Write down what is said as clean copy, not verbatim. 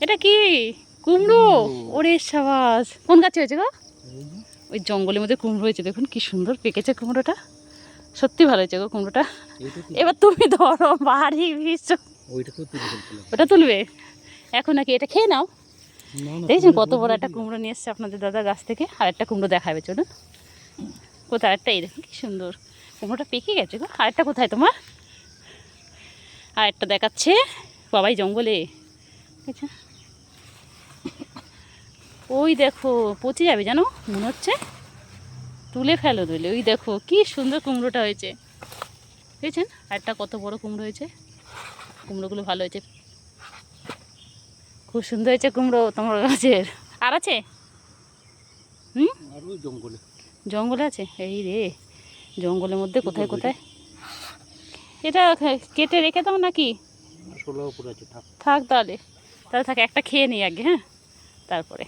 এটা কি কুমড়ো? ওরে সাবাস, কোন গাছে হয়েছে গো? ওই জঙ্গলের মধ্যে কুমড়ো হয়েছে, দেখুন কি সুন্দর পেকেছে কুমড়োটা। সত্যি ভালো হয়েছে গো কুমড়োটা। এবার তুমি ধরো, বাড়ি ভীষণ। ওটা তুলবে এখন নাকি? এটা খেয়ে নাও। দেখছেন কত বড় একটা কুমড়ো নিয়ে এসছে আপনাদের দাদা গাছ থেকে। আর একটা কুমড়ো দেখাবে, চলুন। কোথায় একটা? এই দেখুন কি সুন্দর কুমড়োটা পেকে গেছে গো। আরেকটা কোথায় তোমার? আরেকটা দেখাচ্ছে বাবাই জঙ্গলে। আচ্ছা, ওই দেখো পচে যাবে জানো মনে হচ্ছে, তুলে ফেলো দিলে। ওই দেখো কি সুন্দর কুমড়োটা হয়েছে, দেখেছেন? আরেকটা কত বড় কুমড়ো হয়েছে। কুমড়োগুলো ভালো হয়েছে, খুব সুন্দর হয়েছে কুমড়ো তোমার গাছের। আর আছে? জঙ্গলে জঙ্গলে আছে? এই রে, জঙ্গলের মধ্যে কোথায় কোথায়। এটা কেটে রেখে দাও নাকি? আছে, থাক তাহলে, তাহলে থাক, একটা খেয়ে নিই আগে, হ্যাঁ, তারপরে।